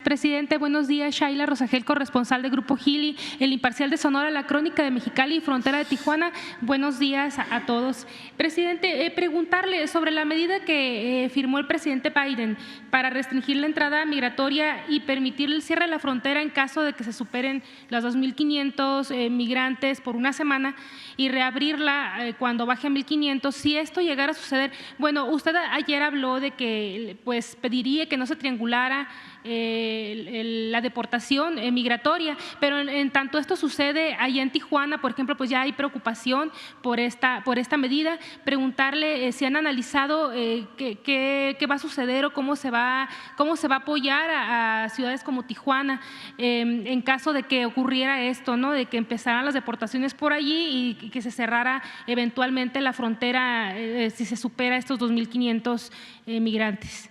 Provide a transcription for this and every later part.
Presidente, buenos días. Shaila Rosagel, corresponsal de Grupo Gili, El Imparcial de Sonora, La Crónica de Mexicali y Frontera de Tijuana. Buenos días a todos. Presidente, preguntarle sobre la medida que firmó el presidente Biden para restringir la entrada migratoria y permitir el cierre de la frontera en caso de que se superen los 2.500 migrantes por una semana y reabrirla cuando baje a 1.500. Si esto llegara a suceder, bueno, usted ayer habló de que pues pediría que no se triangulara la deportación migratoria, pero en tanto esto sucede allá en Tijuana, por ejemplo, pues ya hay preocupación por esta medida. Preguntarle si han analizado qué va a suceder o cómo se va a apoyar a ciudades como Tijuana en caso de que ocurriera esto, ¿no? De que empezaran las deportaciones por allí y que se cerrara eventualmente la frontera si se supera estos 2.500 migrantes.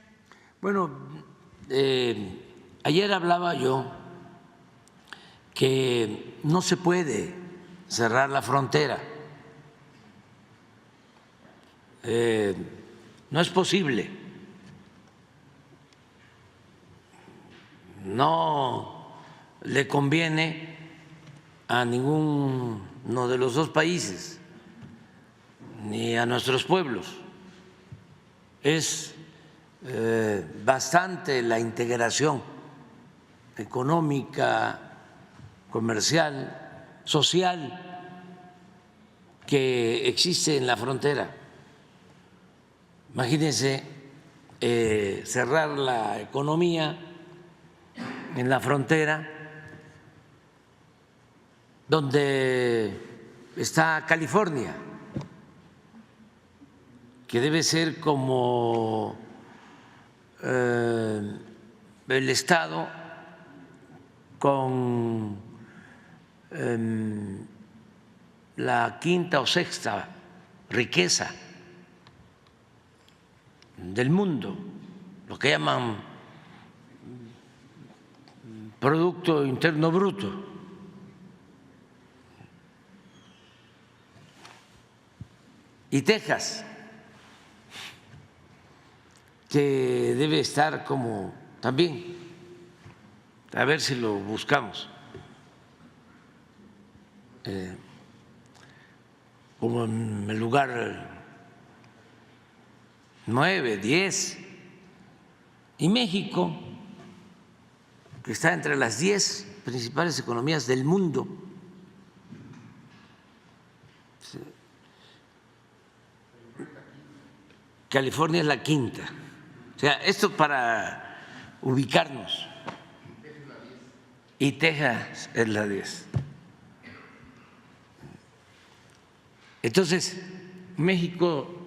Bueno, ayer hablaba yo que no se puede cerrar la frontera, no es posible, no le conviene a ninguno de los dos países ni a nuestros pueblos. Es bastante la integración económica, comercial, social que existe en la frontera. Imagínense cerrar la economía en la frontera donde está California, que debe ser como el estado con la quinta o sexta riqueza del mundo, lo que llaman Producto Interno Bruto. Y Texas, que debe estar como también, a ver si lo buscamos, como en el lugar 9, 10, y México, que está entre las 10 principales economías del mundo. California es la quinta. O sea, esto para ubicarnos. Y Texas es la 10. Entonces, México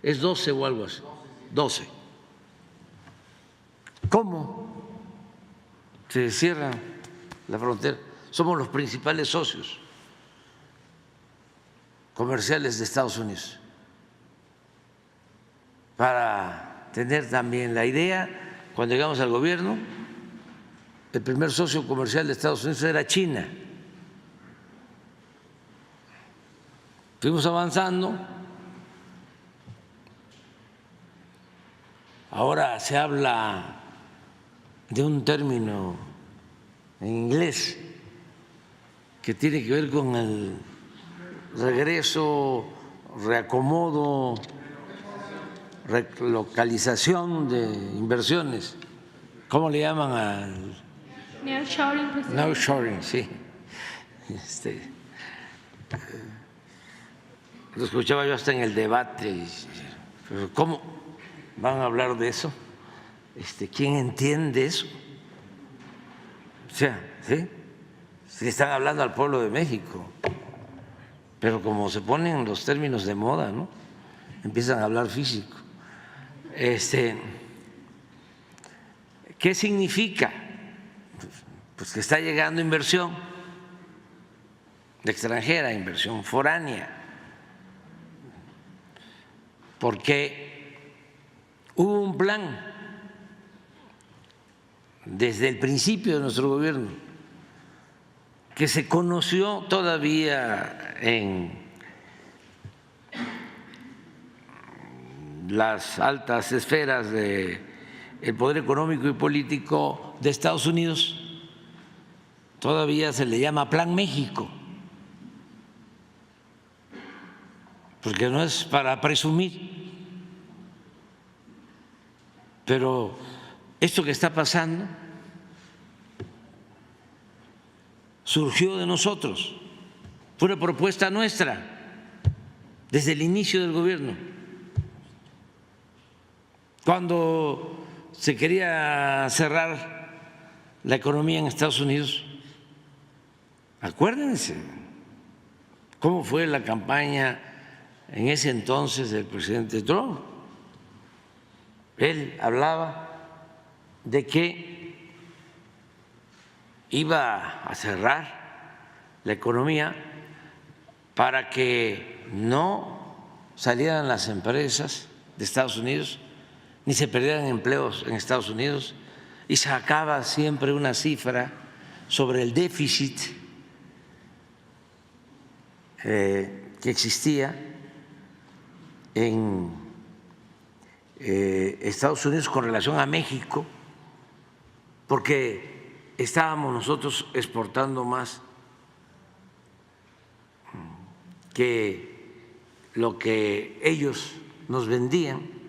es 12 o algo así. 12. ¿Cómo se cierra la frontera? Somos los principales socios comerciales de Estados Unidos. Para tener también la idea, cuando llegamos al gobierno, el primer socio comercial de Estados Unidos era China. Fuimos avanzando, ahora se habla de un término en inglés que tiene que ver con el regreso, reacomodo, relocalización de inversiones. ¿Cómo le llaman al? Nearshoring. Nearshoring, sí. Lo escuchaba yo hasta en el debate. Pero ¿cómo van a hablar de eso? ¿Quién entiende eso? O sea, ¿sí? Le están hablando al pueblo de México, pero como se ponen los términos de moda, ¿no? Empiezan a hablar físico. ¿Qué significa? Pues que está llegando inversión extranjera, inversión foránea, porque hubo un plan desde el principio de nuestro gobierno que se conoció todavía en las altas esferas del poder económico y político de Estados Unidos todavía se le llama Plan México, porque no es para presumir, pero esto que está pasando surgió de nosotros, fue una propuesta nuestra desde el inicio del gobierno. Cuando se quería cerrar la economía en Estados Unidos, acuérdense cómo fue la campaña en ese entonces del presidente Trump. Él hablaba de que iba a cerrar la economía para que no salieran las empresas de Estados Unidos ni se perdieran empleos en Estados Unidos, y sacaba siempre una cifra sobre el déficit que existía en Estados Unidos con relación a México, porque estábamos nosotros exportando más que lo que ellos nos vendían,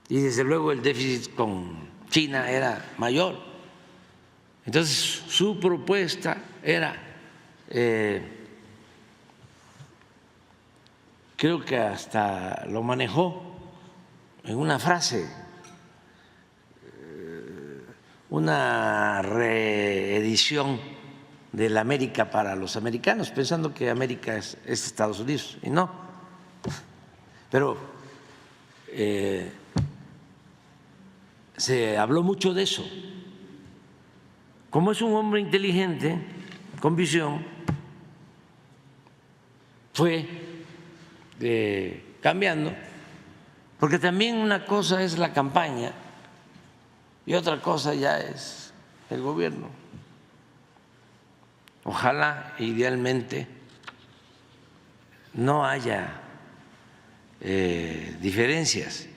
y desde luego el déficit con China era mayor. Entonces su propuesta era, creo que hasta lo manejó en una frase, una reedición de la América para los americanos, pensando que América es Estados Unidos, y no. Pero se habló mucho de eso. Como es un hombre inteligente, con visión, fue cambiando, porque también una cosa es la campaña y otra cosa ya es el gobierno. Ojalá, idealmente, no haya diferencias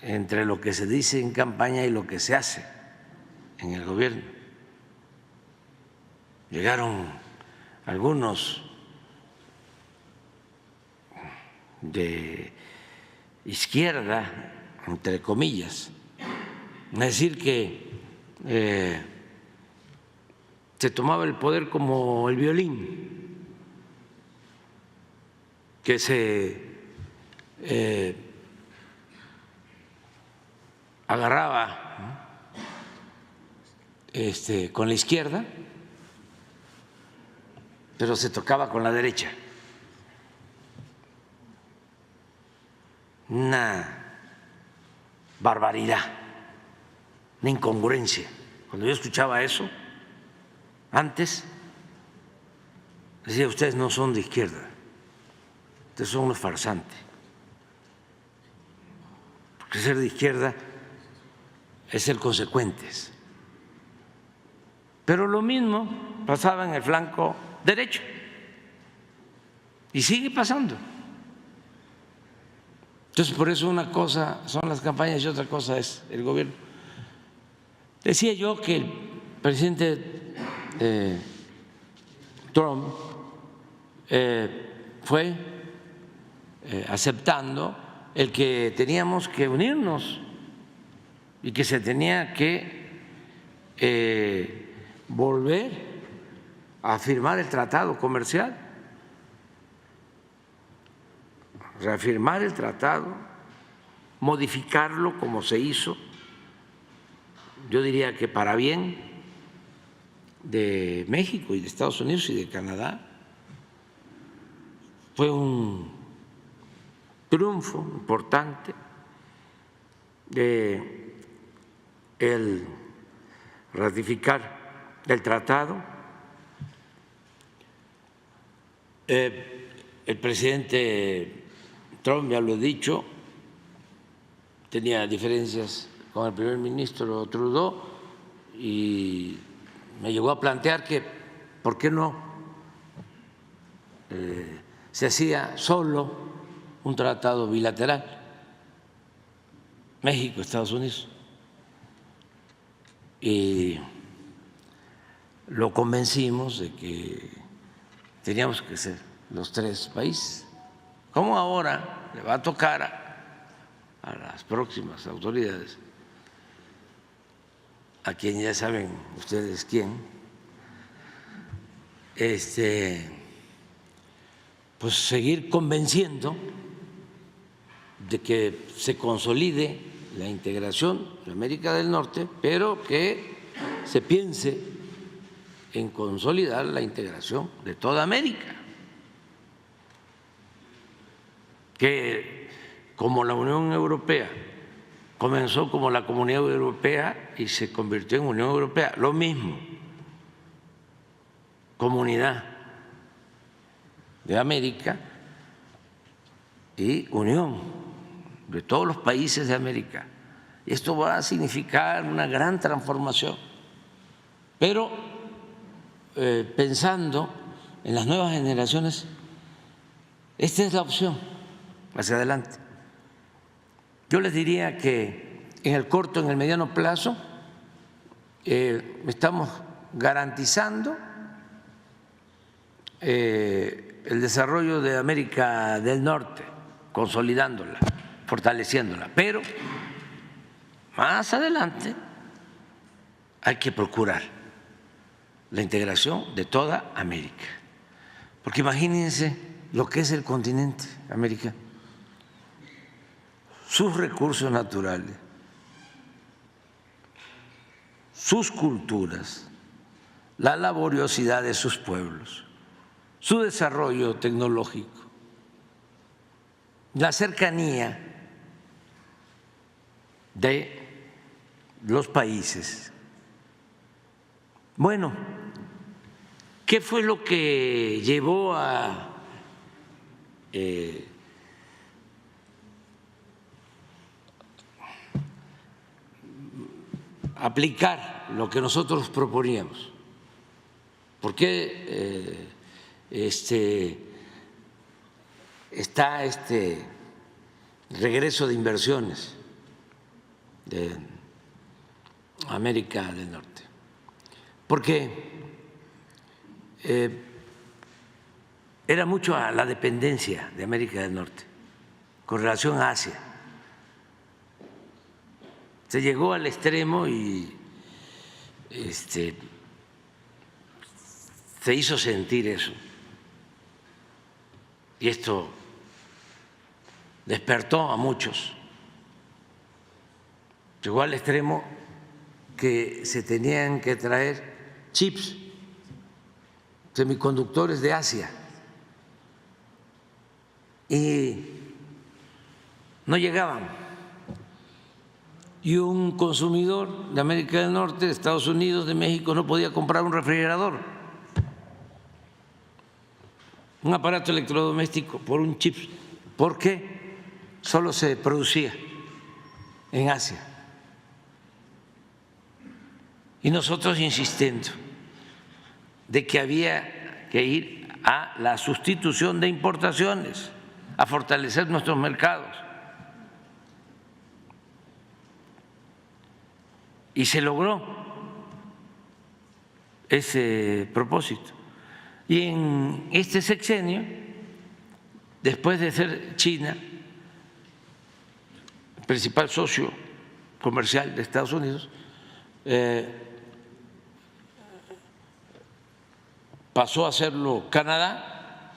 entre lo que se dice en campaña y lo que se hace en el gobierno. Llegaron algunos de izquierda, entre comillas, a decir que se tomaba el poder como el violín, que se agarraba con la izquierda, pero se tocaba con la derecha. Una barbaridad, una incongruencia. Cuando yo escuchaba eso, antes decía: ustedes no son de izquierda, ustedes son unos farsantes, porque ser de izquierda es ser consecuentes. Pero lo mismo pasaba en el flanco derecho y sigue pasando. Entonces, por eso una cosa son las campañas y otra cosa es el gobierno. Decía yo que el presidente Trump fue aceptando el que teníamos que unirnos y que se tenía que volver a firmar el tratado comercial, reafirmar el tratado, modificarlo como se hizo, yo diría que para bien de México y de Estados Unidos y de Canadá. Fue un triunfo importante el ratificar el tratado. El presidente Trump, ya lo he dicho, tenía diferencias con el primer ministro Trudeau y me llegó a plantear que por qué no se hacía solo un tratado bilateral. México, Estados Unidos. Y lo convencimos de que teníamos que ser los tres países. Como ahora le va a tocar a las próximas autoridades, a quien ya saben ustedes quién, pues seguir convenciendo de que se consolide la integración de América del Norte, pero que se piense en consolidar la integración de toda América, que como la Unión Europea comenzó como la Comunidad Europea y se convirtió en Unión Europea, lo mismo, Comunidad de América y Unión de todos los países de América. Y esto va a significar una gran transformación, pero pensando en las nuevas generaciones, esta es la opción hacia adelante. Yo les diría que en el corto, en el mediano plazo, estamos garantizando el desarrollo de América del Norte, consolidándola, fortaleciéndola, pero más adelante hay que procurar la integración de toda América, porque imagínense lo que es el continente americano, sus recursos naturales, sus culturas, la laboriosidad de sus pueblos, su desarrollo tecnológico, la cercanía de los países. Bueno, ¿qué fue lo que llevó a aplicar lo que nosotros proponíamos? ¿Por qué está este regreso de inversiones de América del Norte? Porque era mucho a la dependencia de América del Norte con relación a Asia. Se llegó al extremo y se hizo sentir eso. Y esto despertó a muchos. Llegó al extremo que se tenían que traer chips, semiconductores de Asia, y no llegaban. Y un consumidor de América del Norte, de Estados Unidos, de México, no podía comprar un refrigerador, un aparato electrodoméstico por un chip, porque solo se producía en Asia. Y nosotros insistiendo de que había que ir a la sustitución de importaciones, a fortalecer nuestros mercados. Y se logró ese propósito. Y en este sexenio, después de ser China el principal socio comercial de Estados Unidos, pasó a serlo Canadá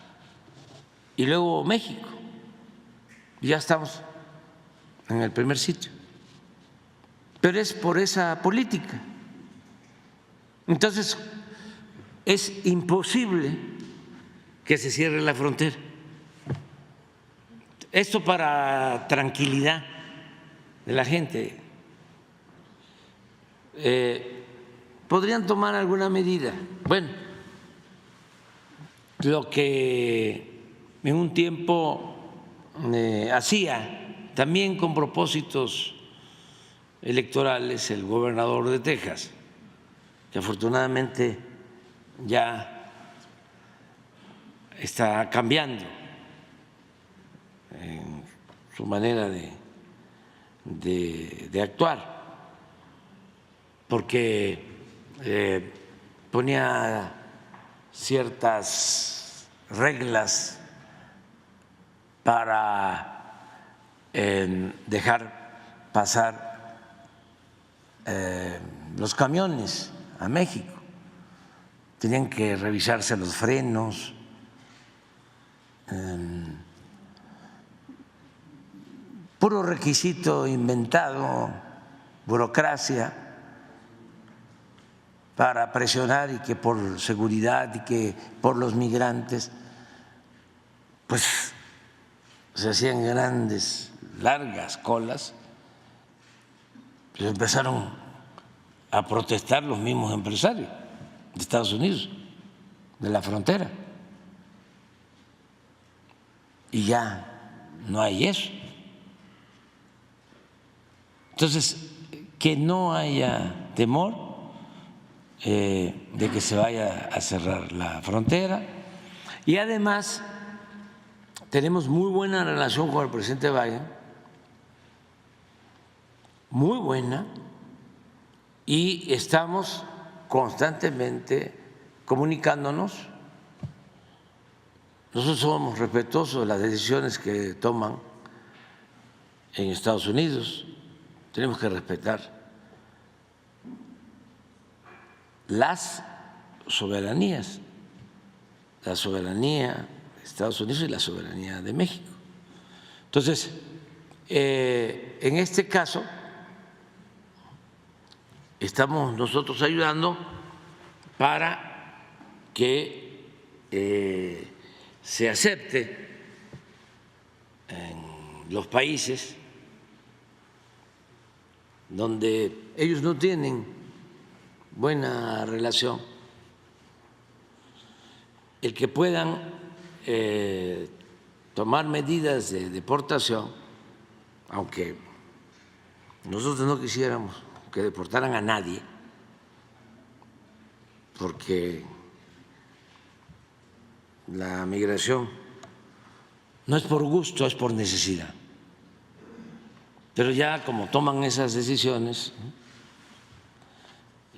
y luego México. Ya estamos en el primer sitio. Pero es por esa política. Entonces, es imposible que se cierre la frontera. Esto para tranquilidad de la gente. ¿Podrían tomar alguna medida? Bueno, lo que en un tiempo hacía, también con propósitos electorales, el gobernador de Texas, que afortunadamente ya está cambiando en su manera de de actuar, porque ponía ciertas reglas para dejar pasar los camiones a México. Tenían que revisarse los frenos, puro requisito inventado, burocracia para presionar, y que por seguridad y que por los migrantes, pues se hacían grandes, largas colas. Pues empezaron a protestar los mismos empresarios de Estados Unidos, de la frontera, y ya no hay eso. Entonces, que no haya temor de que se vaya a cerrar la frontera. Y además tenemos muy buena relación con el presidente Biden, muy buena, y estamos constantemente comunicándonos. Nosotros somos respetuosos de las decisiones que toman en Estados Unidos. Tenemos que respetar las soberanías, la soberanía de Estados Unidos y la soberanía de México. Entonces, en este caso, estamos nosotros ayudando para que se acepte en los países donde ellos no tienen buena relación, el que puedan tomar medidas de deportación, aunque nosotros no quisiéramos que deportaran a nadie, porque la migración no es por gusto, es por necesidad. Pero ya como toman esas decisiones,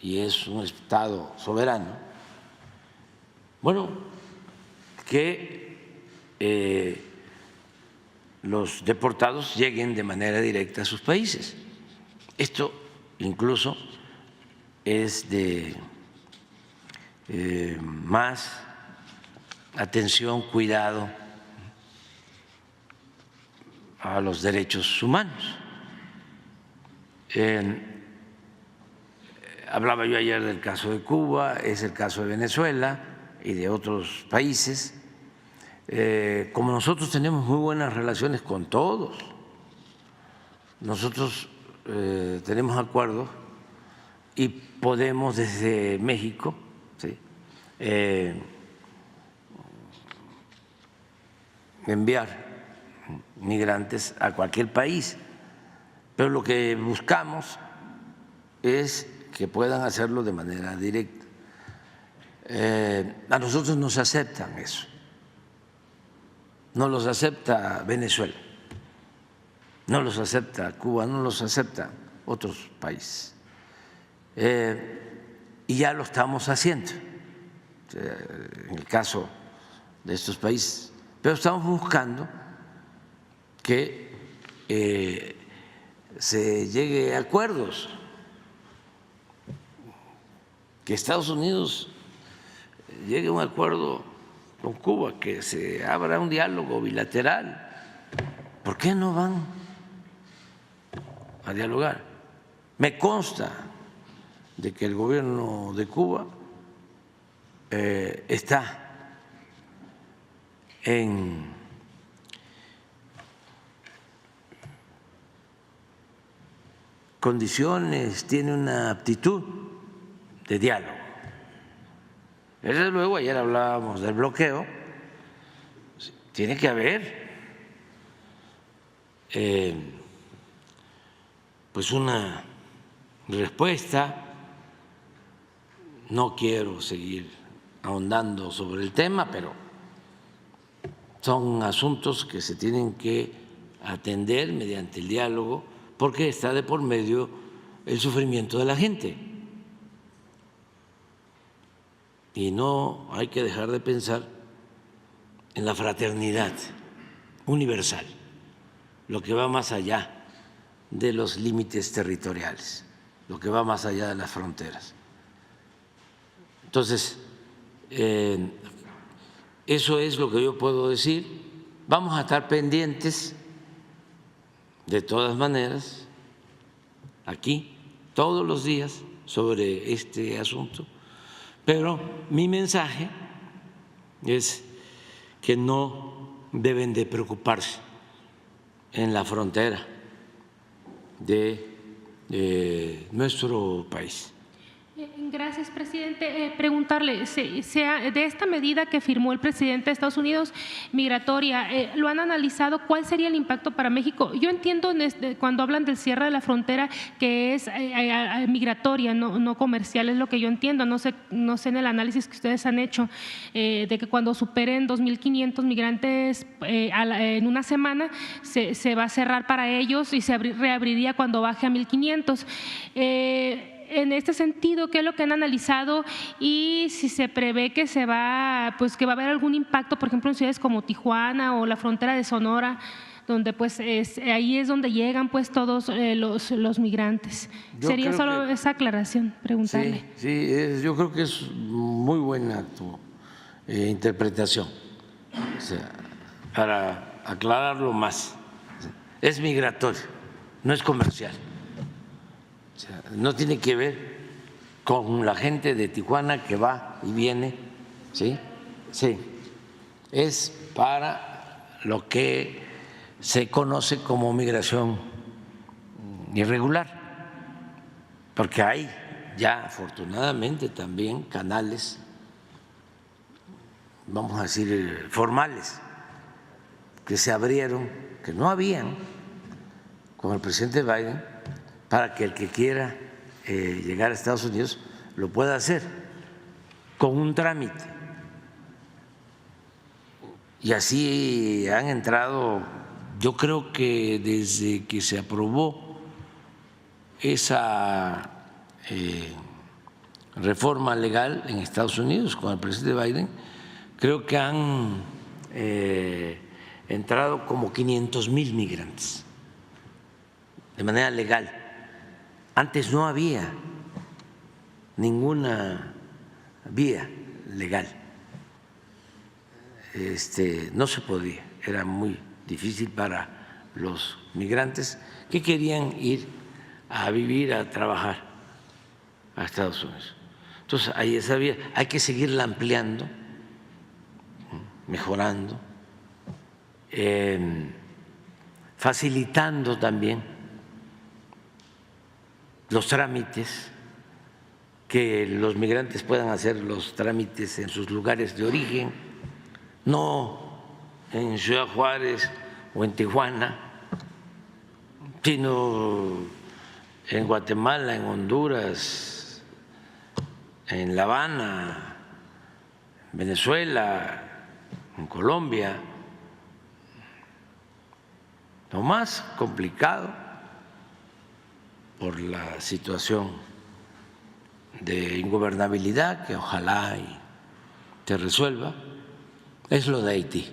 y es un Estado soberano, bueno, que los deportados lleguen de manera directa a sus países. Esto incluso es de más atención, cuidado a los derechos humanos. Hablaba yo ayer del caso de Cuba, es el caso de Venezuela y de otros países. Como nosotros tenemos muy buenas relaciones con todos, nosotros tenemos acuerdos y podemos desde México, ¿sí?, enviar migrantes a cualquier país, pero lo que buscamos es que puedan hacerlo de manera directa. A nosotros nos aceptan eso, no los acepta Venezuela, no los acepta Cuba, no los aceptan otros países, y ya lo estamos haciendo en el caso de estos países, pero estamos buscando que se llegue a acuerdos, que Estados Unidos llegue a un acuerdo con Cuba, que se abra un diálogo bilateral. ¿Por qué no van a dialogar? Me consta de que el gobierno de Cuba está en condiciones, tiene una aptitud de diálogo. Desde luego, ayer hablábamos del bloqueo, tiene que haber pues una respuesta. No quiero seguir ahondando sobre el tema, pero son asuntos que se tienen que atender mediante el diálogo, porque está de por medio el sufrimiento de la gente. Y no hay que dejar de pensar en la fraternidad universal, lo que va más allá de los límites territoriales, lo que va más allá de las fronteras. Entonces, eso es lo que yo puedo decir. Vamos a estar pendientes, de todas maneras, aquí, todos los días, sobre este asunto, pero mi mensaje es que no deben de preocuparse en la frontera de nuestro país. Gracias, presidente. Preguntarle, de esta medida que firmó el presidente de Estados Unidos, migratoria, ¿lo han analizado? ¿Cuál sería el impacto para México? Yo entiendo cuando hablan del cierre de la frontera que es migratoria, no comercial, es lo que yo entiendo. No sé en el análisis que ustedes han hecho de que cuando superen 2.500 migrantes en una semana se va a cerrar para ellos y se reabriría cuando baje a 1.500. En este sentido, ¿qué es lo que han analizado y si se prevé que que va a haber algún impacto, por ejemplo, en ciudades como Tijuana o la frontera de Sonora, donde pues ahí es donde llegan pues todos los migrantes? Sería solo esa aclaración, preguntarle. Sí, yo creo que es muy buena tu interpretación, o sea, para aclararlo más. Es migratorio, no es comercial. O sea, no tiene que ver con la gente de Tijuana que va y viene, ¿sí? Sí, es para lo que se conoce como migración irregular, porque hay ya afortunadamente también canales, vamos a decir, formales, que se abrieron, que no habían con el presidente Biden, para que el que quiera llegar a Estados Unidos lo pueda hacer con un trámite. Y así han entrado, yo creo que desde que se aprobó esa reforma legal en Estados Unidos con el presidente Biden, creo que han entrado como 500,000 migrantes de manera legal. Antes no había ninguna vía legal, no se podía, era muy difícil para los migrantes que querían ir a vivir, a trabajar a Estados Unidos. Entonces, hay esa vía, hay que seguirla ampliando, mejorando, facilitando también los trámites, que los migrantes puedan hacer los trámites en sus lugares de origen, no en Ciudad Juárez o en Tijuana, sino en Guatemala, en Honduras, en La Habana, en Venezuela, en Colombia. Lo más complicado por la situación de ingobernabilidad que ojalá y se resuelva, es lo de Haití.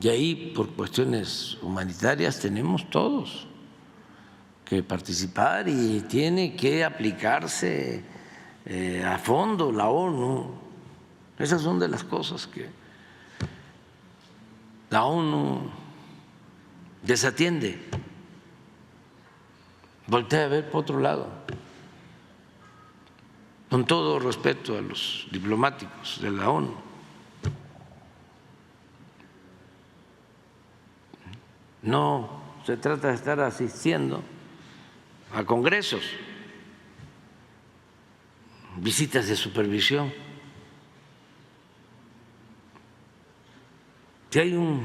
Y ahí, por cuestiones humanitarias, tenemos todos que participar y tiene que aplicarse a fondo la ONU. Esas son de las cosas que la ONU desatiende. Voltea a ver por otro lado, con todo respeto a los diplomáticos de la ONU. No se trata de estar asistiendo a congresos, visitas de supervisión. Si hay un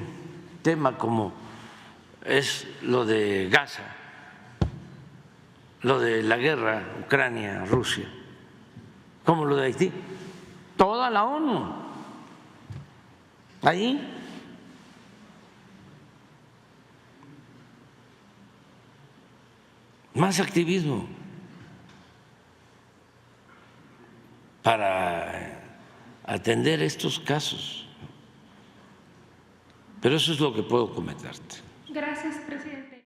tema como es lo de Gaza, lo de la guerra Ucrania-Rusia, como lo de Haití, toda la ONU ahí. más activismo para atender estos casos. Pero eso es lo que puedo comentarte. Gracias, presidente.